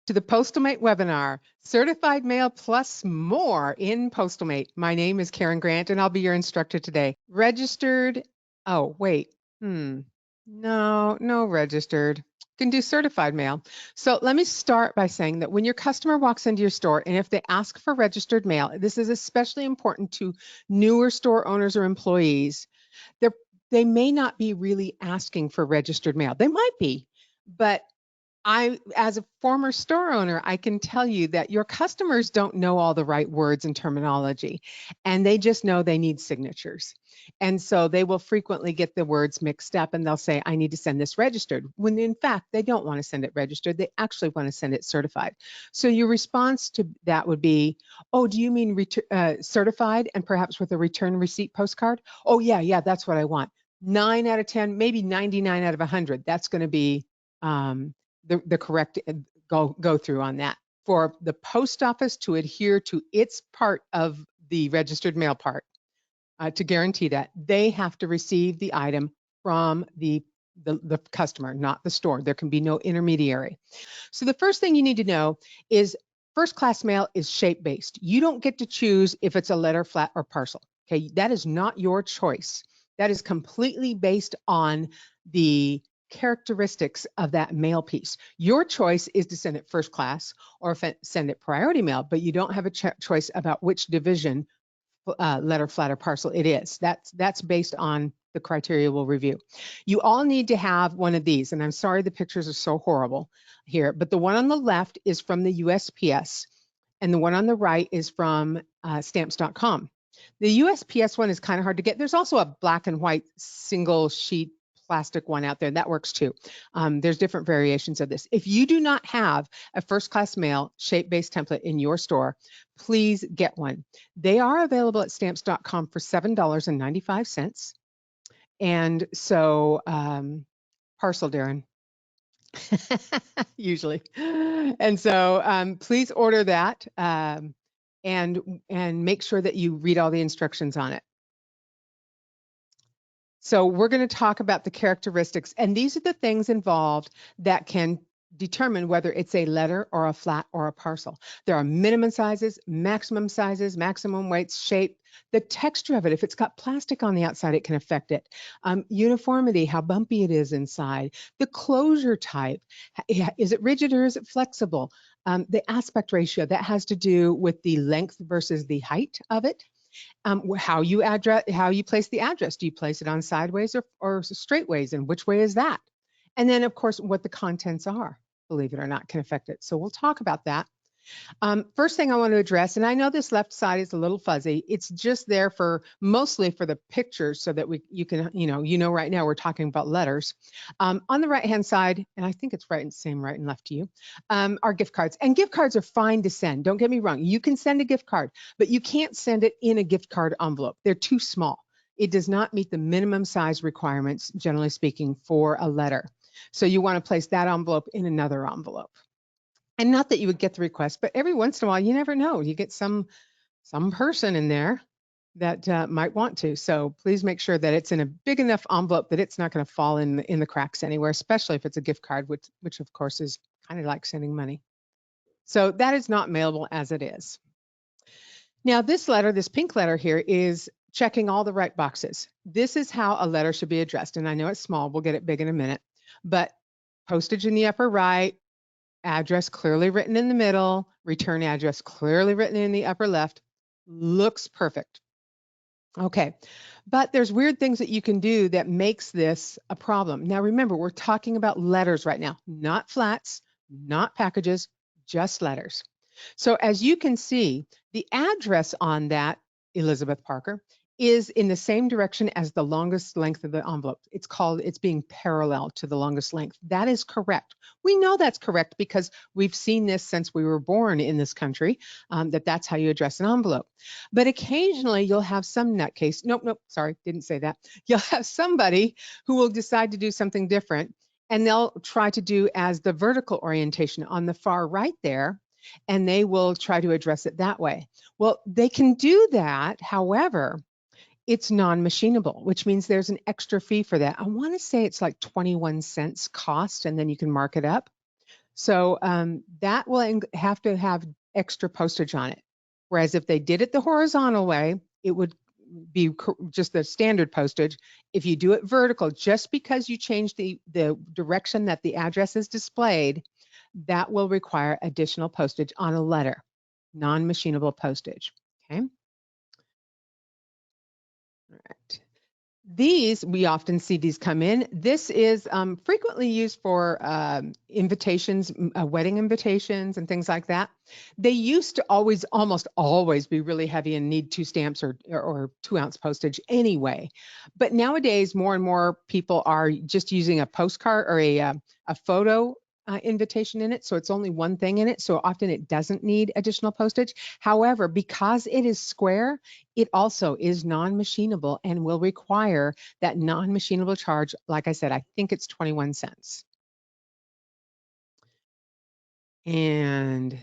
to the Postalmate webinar, Certified Mail plus more in Postalmate. My name is Karen Grant and I'll be your instructor today. Registered, oh wait, no registered. Can do certified mail. So let me start by saying that when your customer walks into your store and if they ask for registered mail, this is especially important to newer store owners or employees. They may not be really asking for registered mail. They might be, but as a former store owner, I can tell you that your customers don't know all the right words and terminology, and they just know they need signatures. And so they will frequently get the words mixed up and they'll say, I need to send this registered, when in fact, they don't want to send it registered. They actually want to send it certified. So your response to that would be, oh, do you mean certified and perhaps with a return receipt postcard? Oh, yeah, that's what I want. 9 out of 10, maybe 99 out of 100, that's going to be the correct go through on that. For the post office to adhere to its part of the registered mail part, to guarantee that, they have to receive the item from the customer, not the store. There can be no intermediary. So the first thing you need to know is first class mail is shape based. You don't get to choose if it's a letter, flat, or parcel. Okay, that is not your choice. That is completely based on the characteristics of that mail piece. Your choice is to send it first class or send it priority mail, but you don't have a choice about which division, letter, flat, or parcel it is. That's based on the criteria we'll review. You all need to have one of these, and I'm sorry the pictures are so horrible here, but the one on the left is from the USPS, and the one on the right is from stamps.com. The USPS one is kind of hard to get. There's also a black and white single sheet plastic one out there. That works too. There's different variations of this. If you do not have a first class mail shape-based template in your store, please get one. They are available at stamps.com for $7.95. And so, parcel, Darren. Usually. And so please order that and make sure that you read all the instructions on it. So we're going to talk about the characteristics, and these are the things involved that can determine whether it's a letter or a flat or a parcel. There are minimum sizes, maximum weights, shape, the texture of it. If it's got plastic on the outside, it can affect it. Uniformity, how bumpy it is inside. The closure type, is it rigid or is it flexible? The aspect ratio, that has to do with the length versus the height of it. How you place the address. Do you place it on sideways or straightways, and which way is that? And then, of course, what the contents are, believe it or not, can affect it. So we'll talk about that. First thing I want to address, and I know this left side is a little fuzzy. It's just there for mostly for the pictures so that you can, right now we're talking about letters. On the right-hand side, and I think it's right and left to you, are gift cards. And gift cards are fine to send. Don't get me wrong. You can send a gift card, but you can't send it in a gift card envelope. They're too small. It does not meet the minimum size requirements, generally speaking, for a letter. So you want to place that envelope in another envelope. And not that you would get the request, but every once in a while, you never know. You get some person in there that might want to. So please make sure that it's in a big enough envelope that it's not going to fall in the cracks anywhere, especially if it's a gift card, which of course is kind of like sending money. So that is not mailable as it is. Now this letter, this pink letter here, is checking all the right boxes. This is how a letter should be addressed. And I know it's small. We'll get it big in a minute. But postage in the upper right, address clearly written in the middle, return address clearly written in the upper left, looks perfect. Okay, but there's weird things that you can do that makes this a problem. Now remember, we're talking about letters right now, not flats, not packages, just letters. So as you can see, the address on that, Elizabeth Parker, is in the same direction as the longest length of the envelope. It's being parallel to the longest length. That is correct. We know that's correct because we've seen this since we were born in this country, that's how you address an envelope. But occasionally you'll have some nutcase, nope, sorry, didn't say that. You'll have somebody who will decide to do something different, and they'll try to do as the vertical orientation on the far right there, and they will try to address it that way. Well, they can do that, however, it's non-machinable, which means there's an extra fee for that. I want to say it's like 21 cents cost, and then you can mark it up. So that will have to have extra postage on it. Whereas if they did it the horizontal way, it would be just the standard postage. If you do it vertical, just because you change the direction that the address is displayed, that will require additional postage on a letter, non-machinable postage. Okay. All right. These, we often see these come in. This is frequently used for invitations, wedding invitations and things like that. They used to almost always be really heavy and need 2 stamps or 2-ounce postage anyway. But nowadays, more and more people are just using a postcard or a photo invitation in it. So it's only one thing in it. So often it doesn't need additional postage. However, because it is square, it also is non-machinable and will require that non-machinable charge. Like I said, I think it's 21 cents. And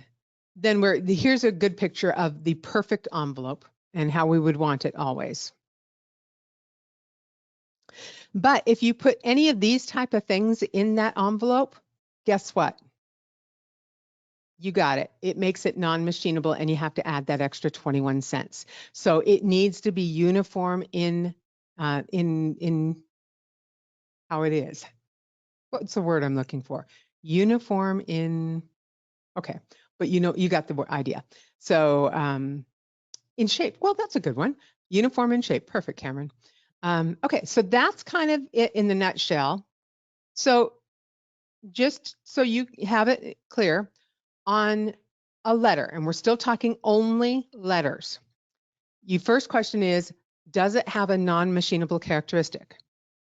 then here's a good picture of the perfect envelope and how we would want it always. But if you put any of these type of things in that envelope, guess what? You got it. It makes it non-machinable and you have to add that extra 21 cents. So it needs to be uniform in how it is. What's the word I'm looking for? Uniform in, okay, but you got the idea. So in shape, well, that's a good one. Uniform in shape, perfect, Cameron. Okay, so that's kind of it in the nutshell. So just so you have it clear, on a letter, and we're still talking only letters. Your first question is, does it have a non-machinable characteristic?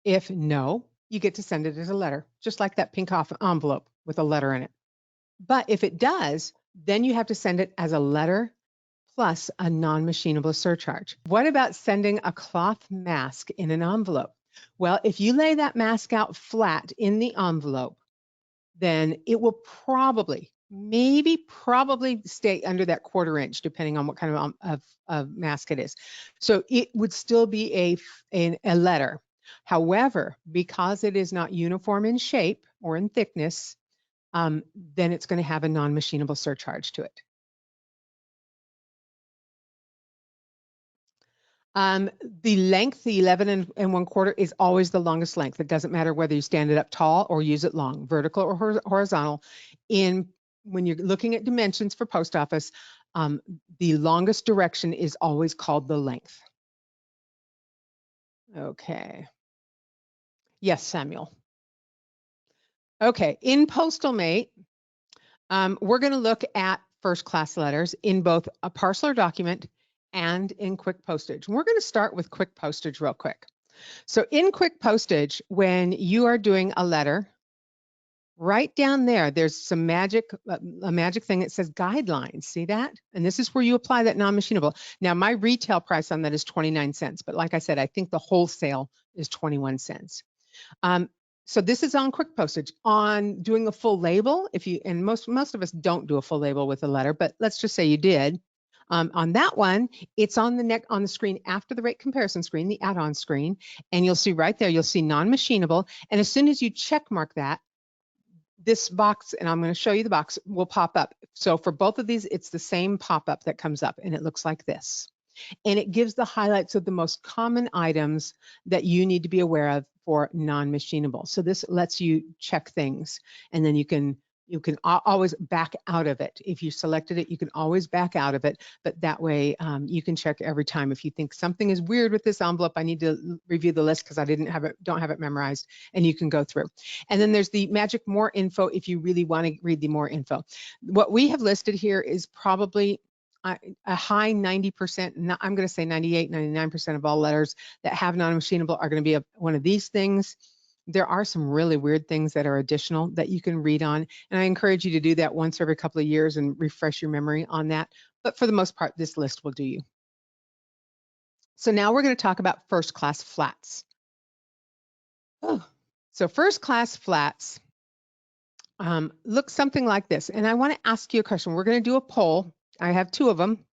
If no, you get to send it as a letter, just like that pink envelope with a letter in it. But if it does, then you have to send it as a letter plus a non-machinable surcharge. What about sending a cloth mask in an envelope? Well, if you lay that mask out flat in the envelope, then it will probably stay under that 1/4 inch, depending on what kind of mask it is. So it would still be a letter. However, because it is not uniform in shape or in thickness, then it's going to have a non-machinable surcharge to it. The length, the 11 and 1/4 is always the longest length. It doesn't matter whether you stand it up tall or use it long, vertical or horizontal. When you're looking at dimensions for post office, the longest direction is always called the length. Okay. Yes, Samuel. Okay, in PostalMate, we're going to look at first class letters in both a parcel or document and in quick postage. We're going to start with quick postage real quick. So in quick postage, when you are doing a letter, right down there, there's some a magic thing that says guidelines. See that? And this is where you apply that non-machinable. Now, my retail price on that is 29 cents. But like I said, I think the wholesale is 21 cents. So this is on quick postage. On doing a full label, and most of us don't do a full label with a letter, but let's just say you did. On that one, it's on the screen after the rate comparison screen, the add-on screen, and you'll see right there, you'll see non-machinable. And as soon as you check mark that, this box, and I'm going to show you the box, will pop up. So for both of these, it's the same pop-up that comes up, and it looks like this. And it gives the highlights of the most common items that you need to be aware of for non-machinable. So this lets you check things, and then you can always back out of it. If you selected it, you can always back out of it, but that way you can check every time. If you think something is weird with this envelope, I need to review the list because I don't have it memorized, and you can go through. And then there's the magic more info if you really want to read the more info. What we have listed here is probably a high 90%, I'm going to say 98, 99% of all letters that have non-machinable are going to be one of these things. There are some really weird things that are additional that you can read on, and I encourage you to do that once every couple of years and refresh your memory on that. But for the most part, this list will do you. So now we're going to talk about first class flats. So first class flats look something like this. And I want to ask you a question. We're going to do a poll. I have 2 of them.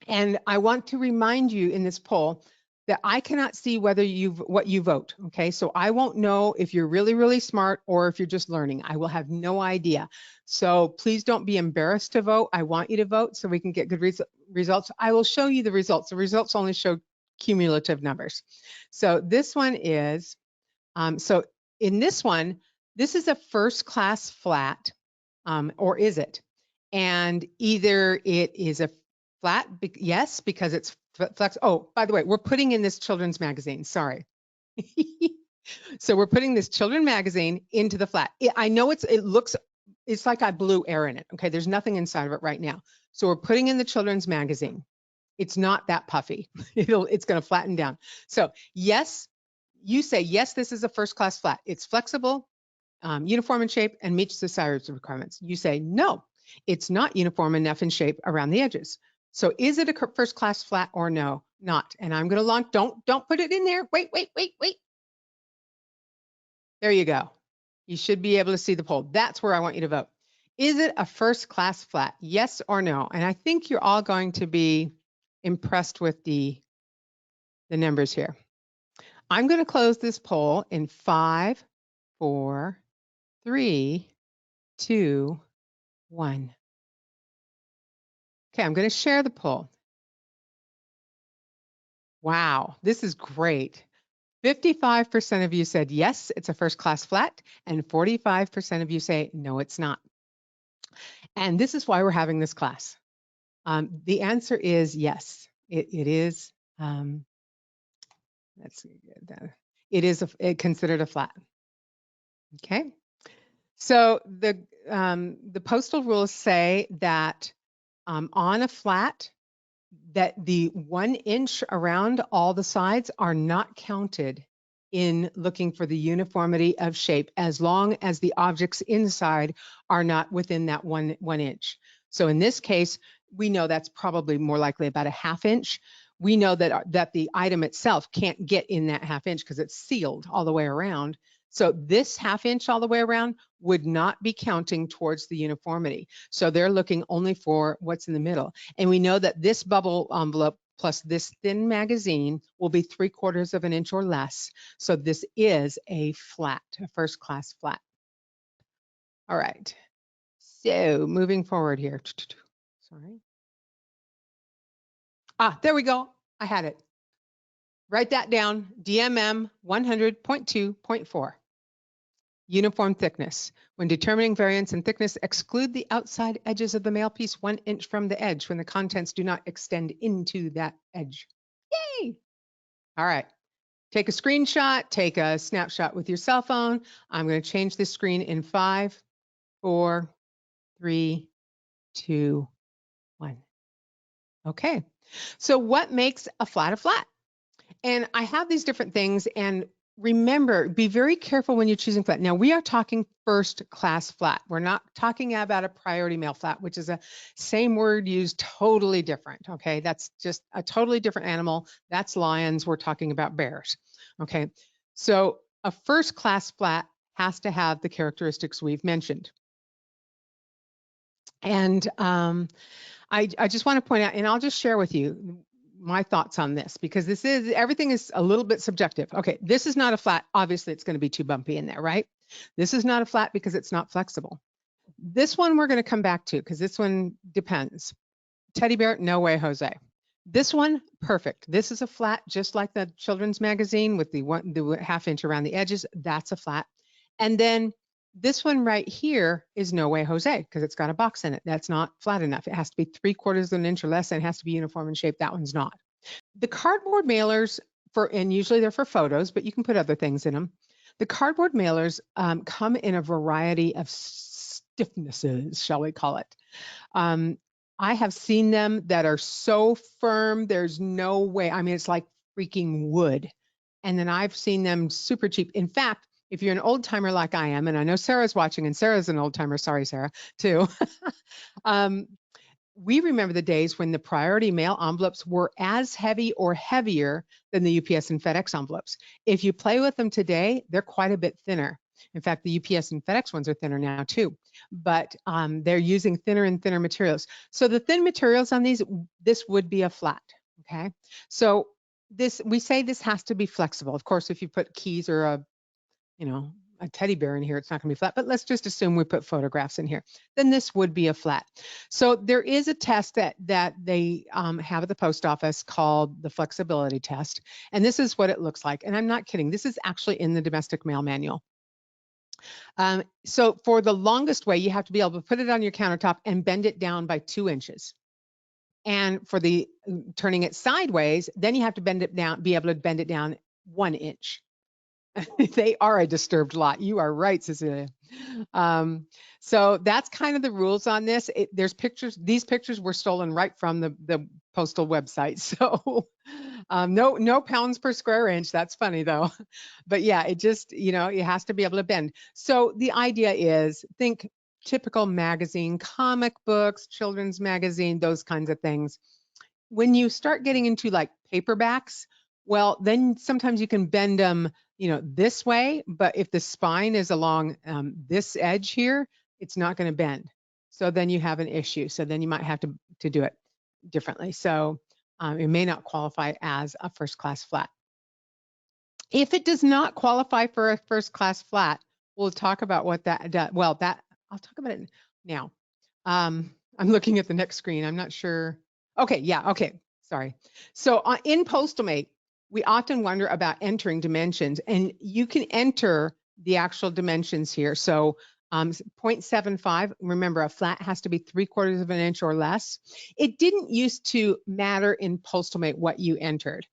And I want to remind you in this poll, that I cannot see whether what you vote. Okay, so I won't know if you're really, really smart or if you're just learning. I will have no idea. So please don't be embarrassed to vote. I want you to vote so we can get good results. I will show you the results. The results only show cumulative numbers. So this one is, so in this one, this is a first class flat, or is it? And either it is a flat, yes, because it's flex. Oh, by the way, we're putting in this children's magazine. Sorry. So we're putting this children's magazine into the flat. I know it looks, it's like I blew air in it. Okay, there's nothing inside of it right now. So we're putting in the children's magazine. It's not that puffy. It's going to flatten down. So yes, you say, yes, this is a first class flat. It's flexible, uniform in shape, and meets the size requirements. You say, no, it's not uniform enough in shape around the edges. So is it a first class flat or no? Not. And I'm going to launch, don't put it in there. Wait. There you go. You should be able to see the poll. That's where I want you to vote. Is it a first class flat? Yes or no? And I think you're all going to be impressed with the numbers here. I'm going to close this poll in 5, 4, 3, 2, 1. Okay, I'm going to share the poll. Wow, this is great. 55% of you said yes, it's a first class flat, and 45% of you say no, it's not. And this is why we're having this class. The answer is yes, it is. Let's see, it is considered a flat. Okay, so the postal rules say that on a flat, that the 1 inch around all the sides are not counted in looking for the uniformity of shape as long as the objects inside are not within that one inch. So in this case, we know that's probably more likely about a 1/2 inch. We know that the item itself can't get in that 1/2 inch because it's sealed all the way around. So this 1/2 inch all the way around would not be counting towards the uniformity. So they're looking only for what's in the middle. And we know that this bubble envelope plus this thin magazine will be 3/4 of an inch or less. So this is a flat, a first class flat. All right. So moving forward here. Sorry. There we go. I had it. Write that down. DMM 100.2.4. Uniform thickness. When determining variance in thickness, exclude the outside edges of the mail piece 1 inch from the edge when the contents do not extend into that edge. Yay! All right. Take a screenshot, take a snapshot with your cell phone. I'm going to change this screen in 5, 4, 3, 2, 1. Okay. So what makes a flat? And I have these different things, and remember, be very careful when you're choosing flat. Now, we are talking first class flat. We're not talking about a priority mail flat, which is a same word used totally different. Okay, that's just a totally different animal. That's lions. We're talking about bears. Okay, so a first class flat has to have the characteristics we've mentioned. And I just want to point out, and I'll just share with you my thoughts on this, because everything is a little bit subjective. Okay, this is not a flat. Obviously, it's going to be too bumpy in there, right? This is not a flat because it's not flexible. This one we're going to come back to because this one depends. Teddy bear, no way, Jose. This one, perfect. This is a flat, just like the children's magazine with the 1/2 inch around the edges. That's a flat. And then this one right here is no way, Jose, because it's got a box in it. That's not flat enough. It has to be 3/4 of an inch or less, and it has to be uniform in shape. That one's not. The cardboard mailers, and usually they're for photos, but you can put other things in them. The cardboard mailers come in a variety of stiffnesses, shall we call it. I have seen them that are so firm, there's no way. I mean, it's like freaking wood. And then I've seen them super cheap. In fact, if you're an old timer like I am, and I know Sarah's watching, and Sarah's an old timer, sorry, Sarah, too. We remember the days when the priority mail envelopes were as heavy or heavier than the UPS and FedEx envelopes. If you play with them today, they're quite a bit thinner. In fact, the UPS and FedEx ones are thinner now too, but they're using thinner and thinner materials. So the thin materials on this would be a flat, okay? So we say this has to be flexible. Of course, if you put keys or a teddy bear in here, it's not going to be flat, but let's just assume we put photographs in here. Then this would be a flat. So there is a test that they have at the post office called the flexibility test. And this is what it looks like. And I'm not kidding. This is actually in the domestic mail manual. So for the longest way, you have to be able to put it on your countertop and bend it down by 2 inches. And for the turning it sideways, then you have to bend it down, be able to bend it down 1 inch. They are a disturbed lot. You are right, Cecilia. So that's kind of the rules on this. There's pictures. These pictures were stolen right from the postal website. So no pounds per square inch. That's funny though. But yeah, it just, it has to be able to bend. So the idea is, think typical magazine, comic books, children's magazine, those kinds of things. When you start getting into like paperbacks, well, then sometimes you can bend them, this way, but if the spine is along this edge here, it's not going to bend. So then you have an issue. So then you might have to do it differently. So it may not qualify as a first class flat. If it does not qualify for a first class flat, we'll talk about what that does. Well, I'll talk about it now. I'm looking at the next screen. I'm not sure. Okay, yeah, okay, sorry. So in PostalMate, we often wonder about entering dimensions, and you can enter the actual dimensions here. So 0.75, remember a flat has to be 3/4 of an inch or less. It didn't used to matter in PostalMate what you entered.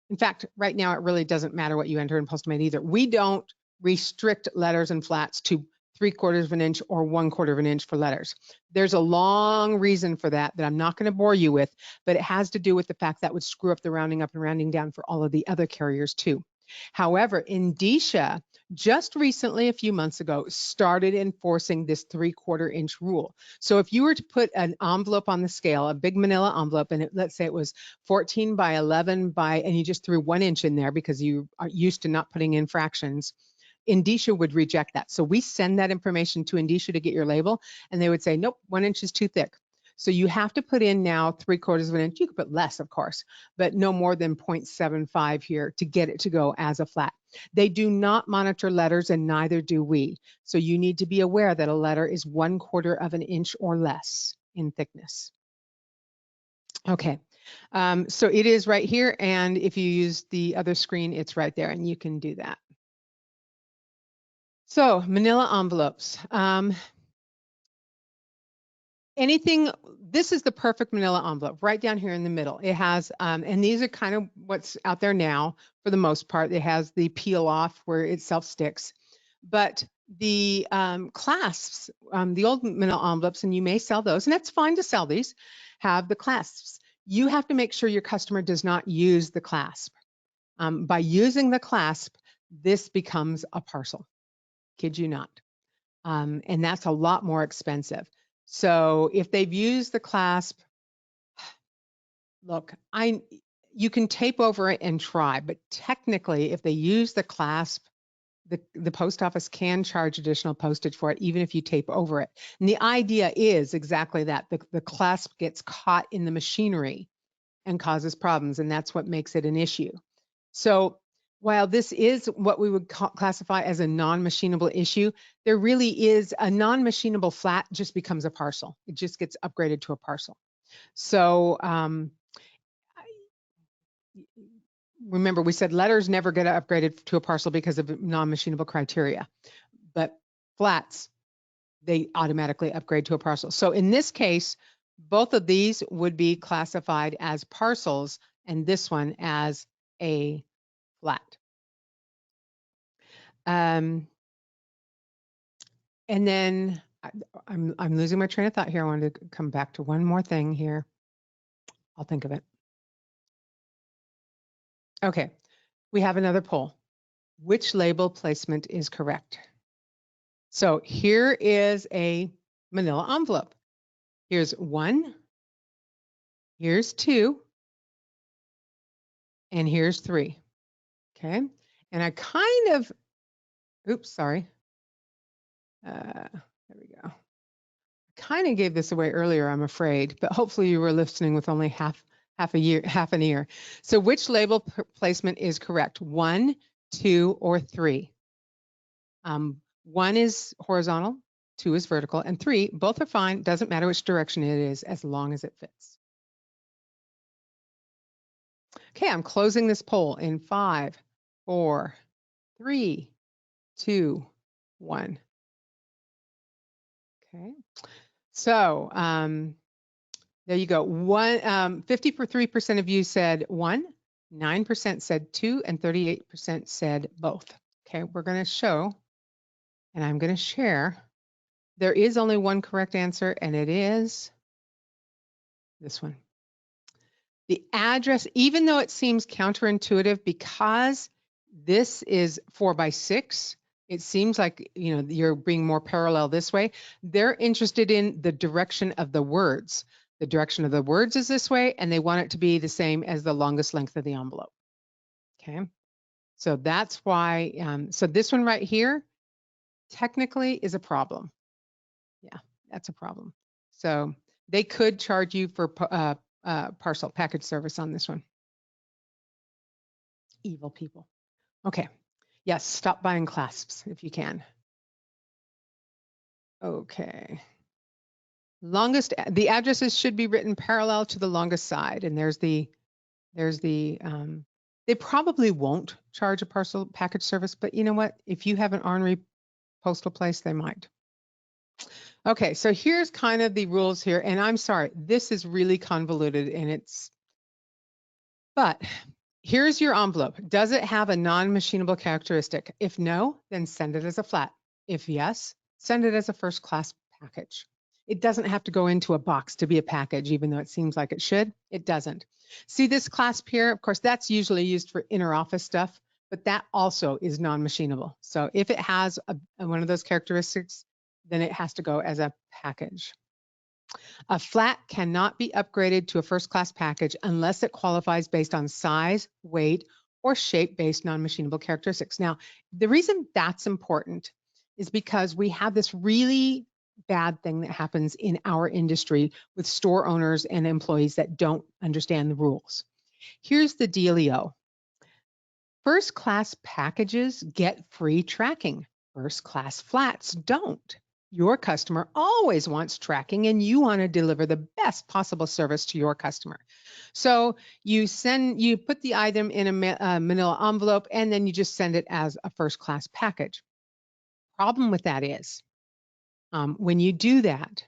In fact, right now it really doesn't matter what you enter in PostalMate either. We don't restrict letters and flats to 3/4 of an inch or 1/4 of an inch for letters. There's a long reason for that I'm not going to bore you with, but it has to do with the fact that would screw up the rounding up and rounding down for all of the other carriers too. However, Indicia just recently, a few months ago, started enforcing this 3/4 inch rule. So if you were to put an envelope on the scale, a big manila envelope, and let's say it was 14 by 11 by, and you just threw 1 inch in there because you are used to not putting in fractions, Indicia would reject that. So we send that information to Indicia to get your label, and they would say, nope, 1 inch is too thick. So you have to put in now 3/4 of an inch. You could put less, of course, but no more than 0.75 here to get it to go as a flat. They do not monitor letters, and neither do we. So you need to be aware that a letter is 1/4 of an inch or less in thickness. Okay, so it is right here, and if you use the other screen, it's right there, and you can do that. So manila envelopes. This is the perfect manila envelope right down here in the middle. It has, and these are kind of what's out there now for the most part. It has the peel off where it self sticks, but the clasps, the old manila envelopes, and you may sell those, and that's fine to sell these, have the clasps. You have to make sure your customer does not use the clasp. By using the clasp, this becomes a parcel. Kid you not. And that's a lot more expensive. So if they've used the clasp, look, you can tape over it and try, but technically if they use the clasp, the post office can charge additional postage for it, even if you tape over it. And the idea is exactly that. The clasp gets caught in the machinery and causes problems, and that's what makes it an issue. So while this is what we would classify as a non-machinable issue, there really is a non-machinable flat just becomes a parcel. It just gets upgraded to a parcel. So remember, we said letters never get upgraded to a parcel because of non-machinable criteria, but flats, they automatically upgrade to a parcel. So in this case, both of these would be classified as parcels, and this one as a flat. And then I'm losing my train of thought here. I wanted to come back to one more thing here. I'll think of it. Okay, we have another poll. Which label placement is correct? So here is a manila envelope. Here's 1, here's 2, and here's 3. Okay, and I kind of, oops, sorry. There we go. I kind of gave this away earlier, I'm afraid, but hopefully you were listening with only half half an ear. So which label placement is correct? 1, 2, or 3? 1 is horizontal, 2 is vertical, and 3, both are fine. Doesn't matter which direction it is as long as it fits. Okay, I'm closing this poll in 5, 4, 3, 2, 1. Okay, so there you go. 53% of you said 1, 9% said 2, and 38% said both. Okay, we're going to show, and I'm going to share. There is only one correct answer, and it is this one. The address, even though it seems counterintuitive, because this is 4x6, it seems like, you know, you're being more parallel this way. They're interested in the direction of the words. The direction of the words is this way, and they want it to be the same as the longest length of the envelope. Okay, so that's why, so this one right here technically is a problem. Yeah, that's a problem. So they could charge you for parcel package service on this one. Evil people. Okay. Yes, stop buying clasps if you can. Okay. Longest, the addresses should be written parallel to the longest side. And they probably won't charge a parcel package service, but you know what? If you have an ornery postal place, they might. Okay, so here's kind of the rules here. And I'm sorry, this is really convoluted and but here's your envelope. Does it have a non-machinable characteristic? If no, then send it as a flat. If yes, send it as a first class package. It doesn't have to go into a box to be a package, even though it seems like it should. It doesn't. See this clasp here? Of course, that's usually used for inner office stuff, but that also is non-machinable. So if it has one of those characteristics, then it has to go as a package. A flat cannot be upgraded to a first class package unless it qualifies based on size, weight, or shape-based non-machinable characteristics. Now, the reason that's important is because we have this really bad thing that happens in our industry with store owners and employees that don't understand the rules. Here's the dealio. First class packages get free tracking. First class flats don't. Your customer always wants tracking and you want to deliver the best possible service to your customer. So you put the item in a manila envelope and then you just send it as a first class package. Problem with that is when you do that,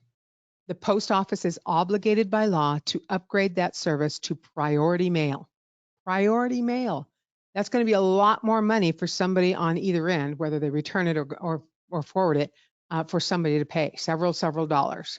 the post office is obligated by law to upgrade that service to priority mail. Priority mail. That's going to be a lot more money for somebody on either end, whether they return it or forward it, for somebody to pay several dollars.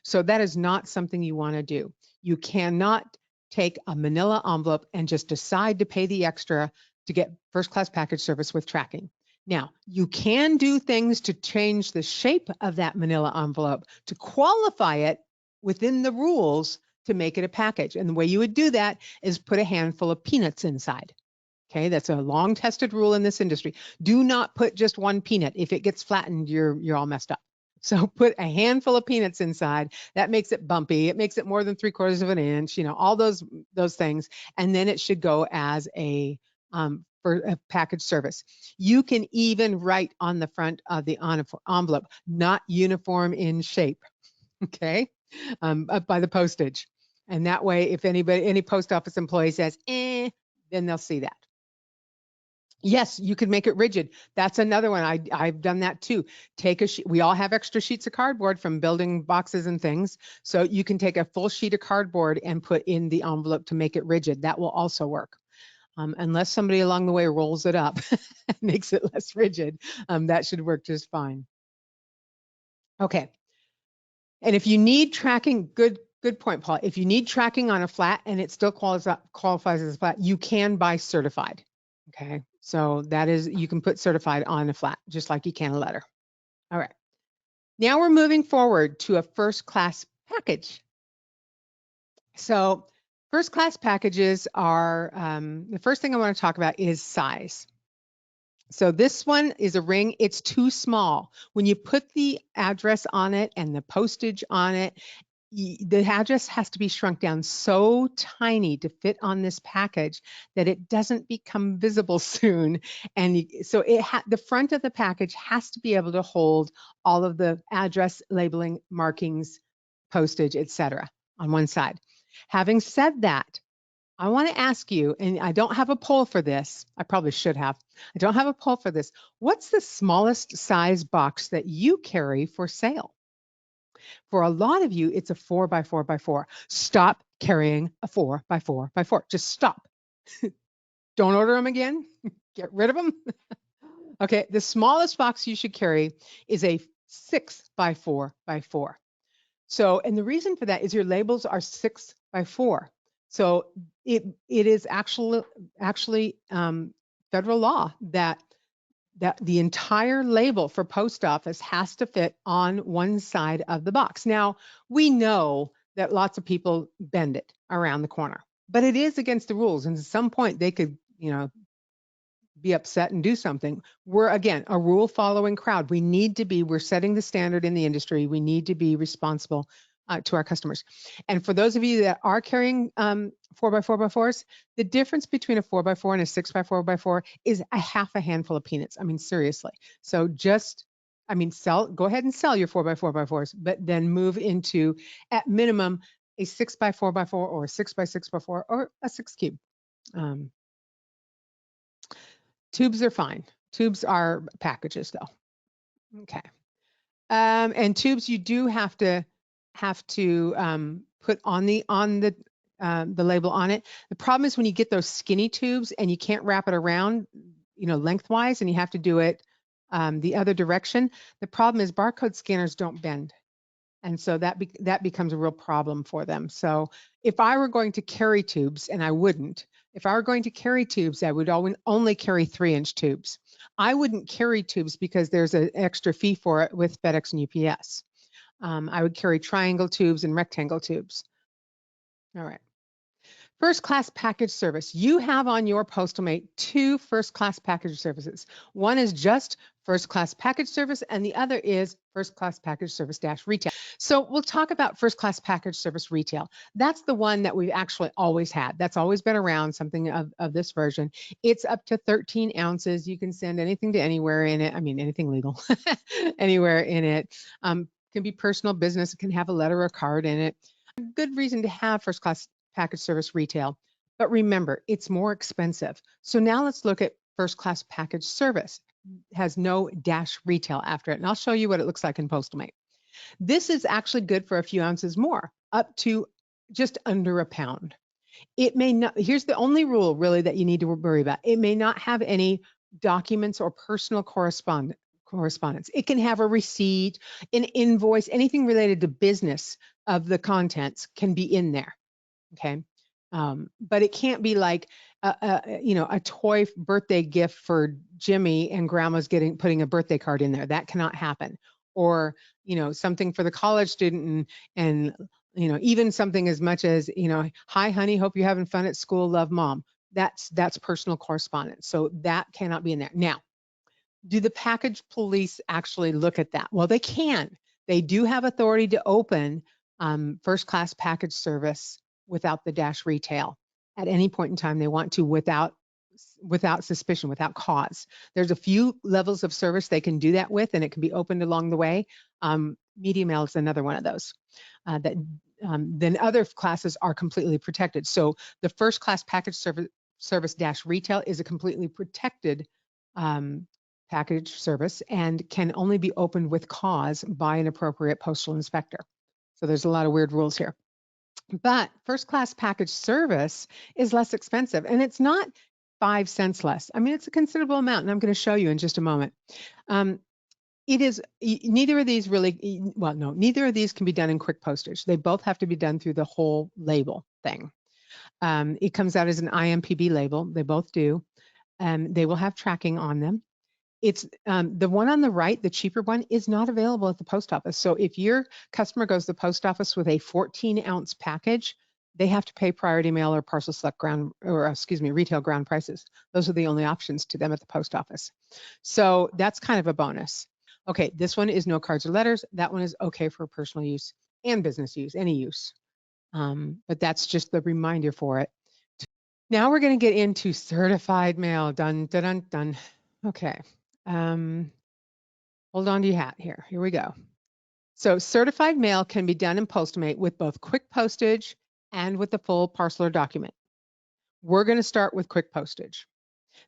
So that is not something you want to do. You cannot take a manila envelope and just decide to pay the extra to get first class package service with tracking. Now, you can do things to change the shape of that manila envelope to qualify it within the rules to make it a package. And the way you would do that is put a handful of peanuts inside. Okay, that's a long tested rule in this industry. Do not put just one peanut. If it gets flattened, you're all messed up. So put a handful of peanuts inside. That makes it bumpy. It makes it more than 3/4 of an inch, you know, all those things. And then it should go as for a package service. You can even write on the front of the envelope, not uniform in shape, okay, by the postage. And that way, if any post office employee says, then they'll see that. Yes, you could make it rigid. That's another one. I've done that too. Take a sheet. We all have extra sheets of cardboard from building boxes and things. So you can take a full sheet of cardboard and put in the envelope to make it rigid. That will also work. Unless somebody along the way rolls it up and makes it less rigid, that should work just fine. Okay. And if you need tracking, good point, Paul. If you need tracking on a flat and it still qualifies as a flat, you can buy certified. Okay, so that is, you can put certified on a flat, just like you can a letter. All right, now we're moving forward to a first class package. So first class packages are, the first thing I want to talk about is size. So this one is a ring. It's too small. When you put the address on it and the postage on it, the address has to be shrunk down so tiny to fit on this package that it doesn't become visible soon. And so the front of the package has to be able to hold all of the address, labeling, markings, postage, etc. on one side. Having said that, I want to ask you, and I don't have a poll for this. I probably should have. I don't have a poll for this. What's the smallest size box that you carry for sale? For a lot of you, it's a 4x4x4. Stop carrying a 4x4x4. Just stop. Don't order them again. Get rid of them. Okay, the smallest box you should carry is a 6x4x4. So, and the reason for that is your labels are 6x4. So it is actually federal law that the entire label for post office has to fit on one side of the box. Now, we know that lots of people bend it around the corner, but it is against the rules. And at some point they could, be upset and do something. We're, again, a rule following crowd. We're setting the standard in the industry. We need to be responsible to our customers. And for those of you that are carrying 4x4x4s, the difference between a 4x4 and a 6x4x4 is a half a handful of peanuts. I mean, seriously. So go ahead and sell your 4x4x4s, but then move into, at minimum, a 6x4x4 or a 6x6x4 or a 6 cube. Tubes are fine. Tubes are packages though. Okay. And tubes you do have to put on the label on it. The problem is when you get those skinny tubes and you can't wrap it around, lengthwise, and you have to do it the other direction. The problem is barcode scanners don't bend. And so that becomes a real problem for them. So if I were going to carry tubes, and I wouldn't, if I were going to carry tubes, I would only carry 3-inch tubes. I wouldn't carry tubes because there's an extra fee for it with FedEx and UPS. I would carry triangle tubes and rectangle tubes. All right. First class package service. You have on your Postalmate 2 first class package services. One is just first class package service, and the other is first class package service retail. So we'll talk about first class package service retail. That's the one that we've actually always had. That's always been around, something of this version. It's up to 13 ounces. You can send anything to anywhere in it. I mean, anything legal, anywhere in it. Can be personal business. It can have a letter or card in it. A good reason to have first class package service retail. But remember, it's more expensive. So now let's look at first class package service. It has no dash retail after it. And I'll show you what it looks like in Postalmate. This is actually good for a few ounces more, up to just under a pound. It may not, here's the only rule really that you need to worry about. It may not have any documents or personal correspondence. It can have a receipt, an invoice, anything related to business of the contents can be in there. Okay. But it can't be like a toy birthday gift for Jimmy and grandma's putting a birthday card in there. That cannot happen. Or, something for the college student and even something as much as, hi honey, hope you're having fun at school, love mom. That's personal correspondence. So that cannot be in there. Now, do the package police actually look at that? Well, they can. They do have authority to open first class package service without the dash retail at any point in time they want to, without suspicion, without cause. There's a few levels of service they can do that with, and it can be opened along the way. Media mail is another one of those. Then other classes are completely protected. So the first class package service dash retail is a completely protected package service and can only be opened with cause by an appropriate postal inspector. So there's a lot of weird rules here. But first class package service is less expensive, and it's not 5 cents less. I mean, it's a considerable amount, and I'm going to show you in just a moment. It is neither of these neither of these can be done in quick postage. They both have to be done through the whole label thing. It comes out as an IMPB label. They both do. They will have tracking on them. It's the one on the right, the cheaper one, is not available at the post office. So if your customer goes to the post office with a 14-ounce package, they have to pay priority mail or parcel select retail ground prices. Those are the only options to them at the post office. So that's kind of a bonus. Okay, this one is no cards or letters. That one is okay for personal use. and business use, any use. But that's just the reminder for it. Now we're going to get into certified mail. Dun, dun, dun, dun. Okay. Hold on to your hat here. Here we go. So certified mail can be done in Postmate with both quick postage and with the full parcel or document. We're going to start with quick postage.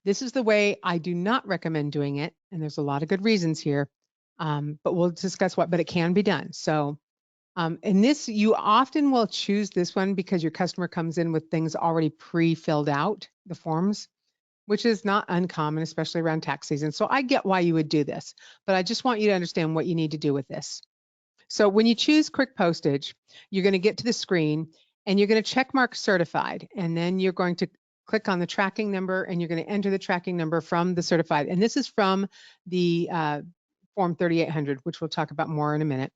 This is the way I do not recommend doing it, and there's a lot of good reasons here, but we'll discuss but it can be done. So in this, you often will choose this one because your customer comes in with things already pre-filled out, the forms, which is not uncommon, especially around tax season. So I get why you would do this, but I just want you to understand what you need to do with this. So when you choose quick postage, you're going to get to the screen and you're going to check mark certified, and then you're going to click on the tracking number and you're going to enter the tracking number from the certified. And this is from the form 3800, which we'll talk about more in a minute.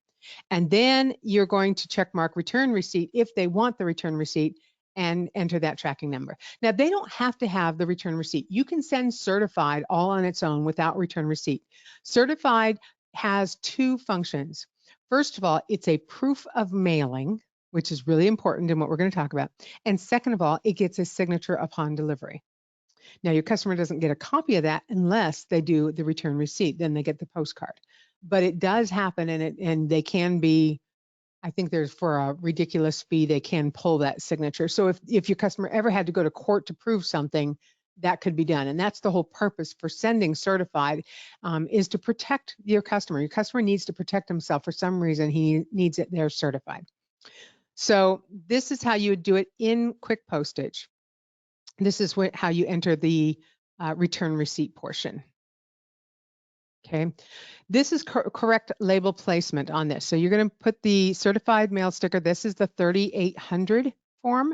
And then you're going to check mark return receipt if they want the return receipt and enter that tracking number. Now, they don't have to have the return receipt. You can send certified all on its own without return receipt. Certified has two functions. First of all, it's a proof of mailing, which is really important in what we're going to talk about. And second of all, it gets a signature upon delivery. Now, your customer doesn't get a copy of that unless they do the return receipt, then they get the postcard. But it does happen, and they can be, I think there's for a ridiculous fee, they can pull that signature. So if your customer ever had to go to court to prove something, that could be done. And that's the whole purpose for sending certified, is to protect your customer. Your customer needs to protect himself for some reason. He needs it there certified. So this is how you would do it in quick postage. This is how you enter the return receipt portion. Okay, this is correct label placement on this. So you're going to put the certified mail sticker. This is the 3800 form,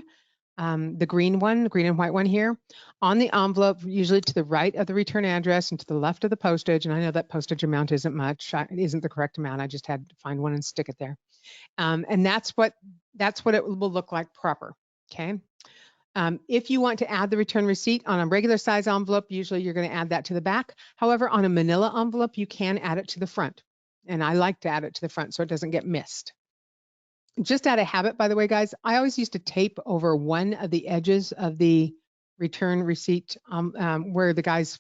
the green one, the green and white one here, on the envelope, usually to the right of the return address and to the left of the postage. And I know that postage amount isn't much, it isn't the correct amount. I just had to find one and stick it there. And that's what it will look like proper. Okay. If you want to add the return receipt on a regular size envelope, usually you're going to add that to the back. However, on a manila envelope, you can add it to the front. And I like to add it to the front so it doesn't get missed. Just out of habit, by the way, guys, I always used to tape over one of the edges of the return receipt where the guy's,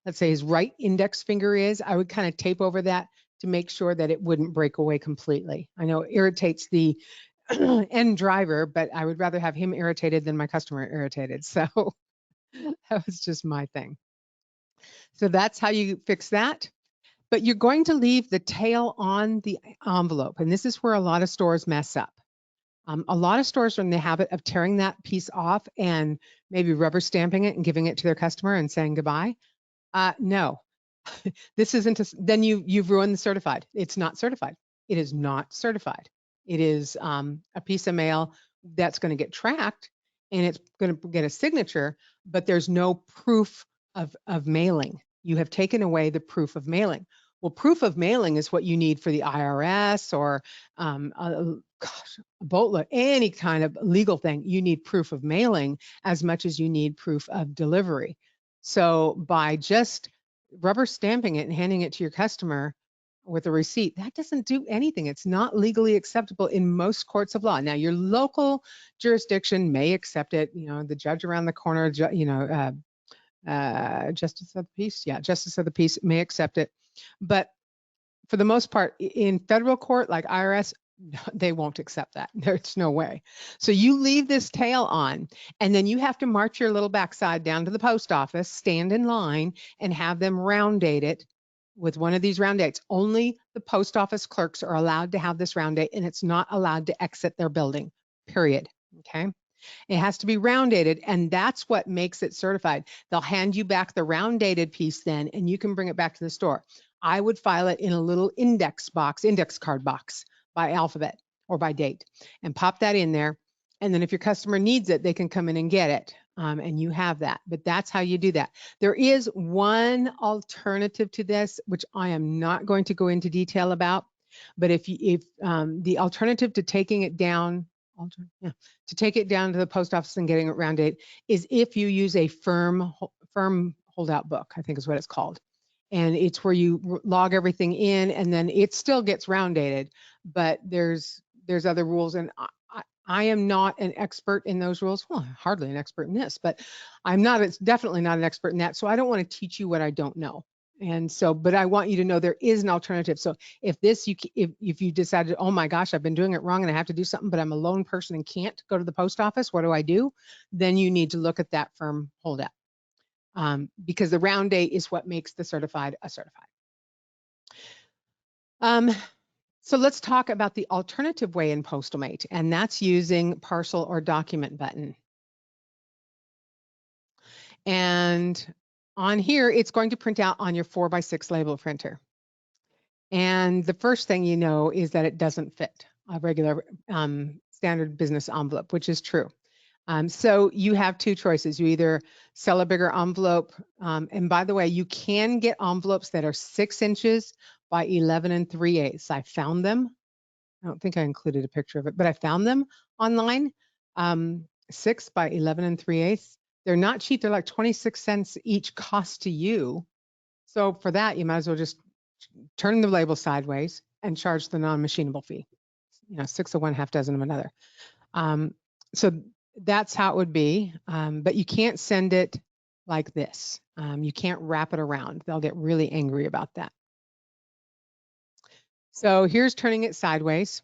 let's say his right index finger is. I would kind of tape over that to make sure that it wouldn't break away completely. I know it irritates the end driver, but I would rather have him irritated than my customer irritated. So that was just my thing. So that's how you fix that. But you're going to leave the tail on the envelope. And this is where a lot of stores mess up. A lot of stores are in the habit of tearing that piece off and maybe rubber stamping it and giving it to their customer and saying goodbye. No, this isn't, then you've ruined the certified. It's not certified. It is not certified. It is a piece of mail that's going to get tracked and it's going to get a signature, but there's no proof of mailing. You have taken away the proof of mailing. Well, proof of mailing is what you need for the IRS or a boatload, any kind of legal thing. You need proof of mailing as much as you need proof of delivery. So by just rubber stamping it and handing it to your customer with a receipt, that doesn't do anything. It's not legally acceptable in most courts of law. Now, your local jurisdiction may accept it. You know, the judge around the corner, justice of the peace, justice of the peace may accept it. But for the most part, in federal court, like IRS, they won't accept that. There's no way. So you leave this tail on, and then you have to march your little backside down to the post office, stand in line, and have them round date it with one of these round dates. Only the post office clerks are allowed to have this round date, and it's not allowed to exit their building, period. Okay. It has to be round dated, and that's what makes it certified. They'll hand you back the round dated piece then, and you can bring it back to the store. I would file it in a little index card box by alphabet or by date, and pop that in there. And then if your customer needs it, they can come in and get it, and you have that. But that's how you do that. There is one alternative to this, which I am not going to go into detail about. But if the alternative to taking it down, to take it down to the post office and getting it round date is if you use a firm holdout book, I think is what it's called. And it's where you log everything in, and then it still gets round dated, but there's there's other rules, and I am not an expert in those rules. Well, hardly an expert in this, but I'm not. It's definitely not an expert in that. So I don't want to teach you what I don't know. And so, but I want you to know there is an alternative. So if this, if you decided, oh my gosh, I've been doing it wrong and I have to do something, but I'm a lone person and can't go to the post office, what do I do? Then you need to look at that firm holdout, because the round date is what makes the certified a certified. So let's talk about the alternative way in Postalmate, and that's using parcel or document button. And on here, it's going to print out on your 4x6 label printer. And the first thing you know is that it doesn't fit a regular standard business envelope, which is true. So you have two choices. You either sell a bigger envelope, and by the way, you can get envelopes that are 6 inches by 11 3/8. I found them. I don't think I included a picture of it, but I found them online. 6 by 11 3/8. They're not cheap. They're like 26 cents each cost to you. So for that, you might as well just turn the label sideways and charge the non-machinable fee. 6 of one, half dozen of another. So that's how it would be. But you can't send it like this. You can't wrap it around. They'll get really angry about that. So here's turning it sideways.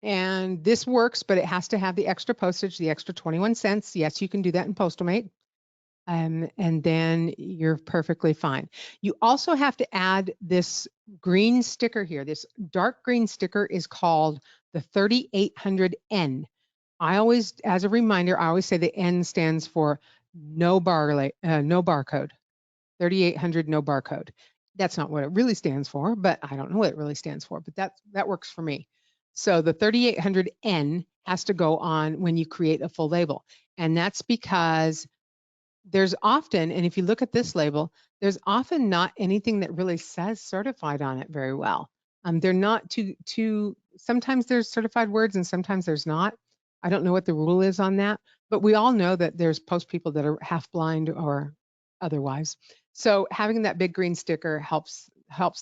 And this works, but it has to have the extra postage, the extra 21 cents. Yes, you can do that in Postalmate. And then you're perfectly fine. You also have to add this green sticker here. This dark green sticker is called the 3800N. I always, as a reminder, I always say the N stands for no barcode. 3800 no barcode. That's not what it really stands for, but I don't know what it really stands for, but that works for me. So the 3800N has to go on when you create a full label. And that's because there's often, and if you look at this label, there's often not anything that really says certified on it very well. They're not too, sometimes there's certified words and sometimes there's not. I don't know what the rule is on that, but we all know that there's post people that are half blind or otherwise. So having that big green sticker helps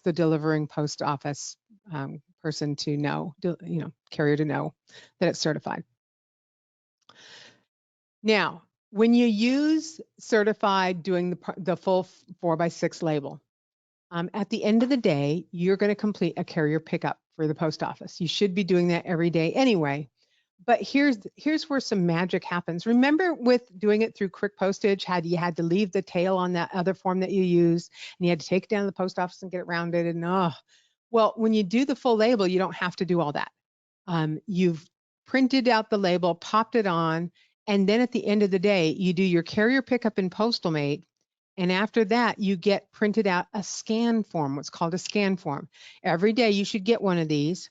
the delivering post office person to know, carrier to know that it's certified. Now, when you use certified doing the full 4x6 label, at the end of the day, you're going to complete a carrier pickup for the post office. You should be doing that every day anyway. But here's where some magic happens. Remember with doing it through quick postage, you had to leave the tail on that other form that you used, and you had to take it down to the post office and get it rounded. And well, when you do the full label, you don't have to do all that. You've printed out the label, popped it on, and then at the end of the day, you do your carrier pickup in Postalmate. And after that, you get printed out a scan form, what's called a scan form. Every day you should get one of these.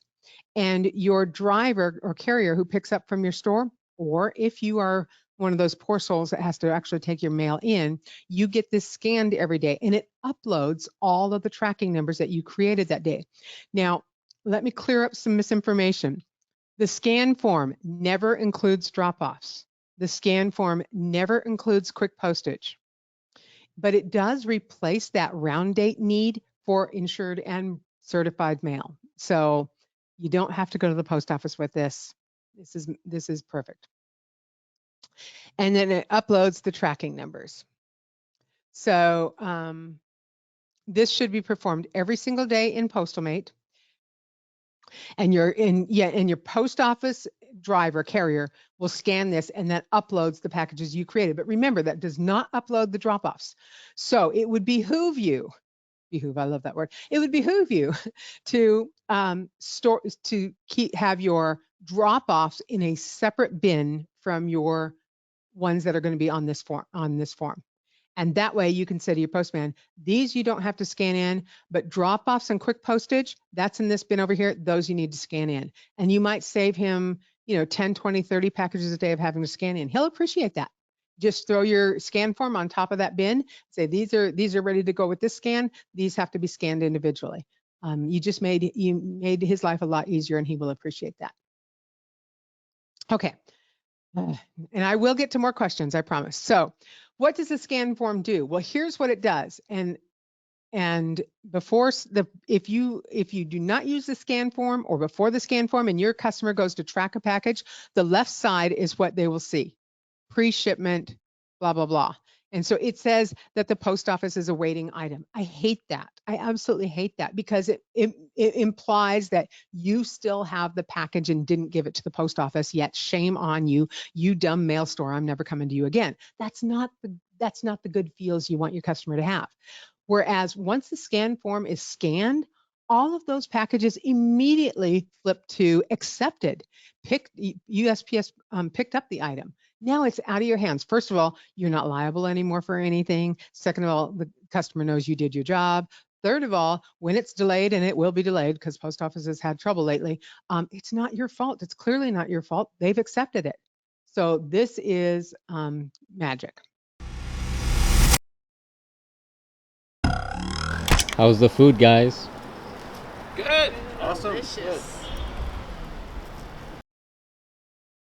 And your driver or carrier who picks up from your store, or if you are one of those poor souls that has to actually take your mail in, you get this scanned every day and it uploads all of the tracking numbers that you created that day. Now, let me clear up some misinformation. The scan form never includes drop-offs. The scan form never includes quick postage, but it does replace that round date need for insured and certified mail. So you don't have to go to the post office with this. This is perfect. And then it uploads the tracking numbers. So this should be performed every single day in Postalmate. And your post office driver carrier will scan this and then uploads the packages you created. But remember, that does not upload the drop-offs. So it would behoove you, I love that word. It would behoove you to have your drop-offs in a separate bin from your ones that are going to be on this form. And that way you can say to your postman, these you don't have to scan in, but drop-offs and quick postage, that's in this bin over here, those you need to scan in. And you might save him, 10, 20, 30 packages a day of having to scan in. He'll appreciate that. Just throw your scan form on top of that bin, say these are ready to go with this scan, these have to be scanned individually. You made his life a lot easier and he will appreciate that. Okay. And I will get to more questions, I promise. So what does the scan form do? Well, here's what it does. And And if you do not use the scan form or before the scan form and your customer goes to track a package, the left side is what they will see. Pre-shipment, blah, blah, blah. And so it says that the post office is a waiting item. I hate that. I absolutely hate that because it implies that you still have the package and didn't give it to the post office yet. Shame on you, you dumb mail store. I'm never coming to you again. That's not the good feels you want your customer to have. Whereas once the scan form is scanned, all of those packages immediately flip to accepted. USPS picked up the item. Now it's out of your hands. First of all, you're not liable anymore for anything. Second of all, the customer knows you did your job. Third of all, when it's delayed, and it will be delayed because post offices had trouble lately, it's not your fault. It's clearly not your fault. They've accepted it. So this is magic. How's the food, guys? Good. Awesome. Delicious.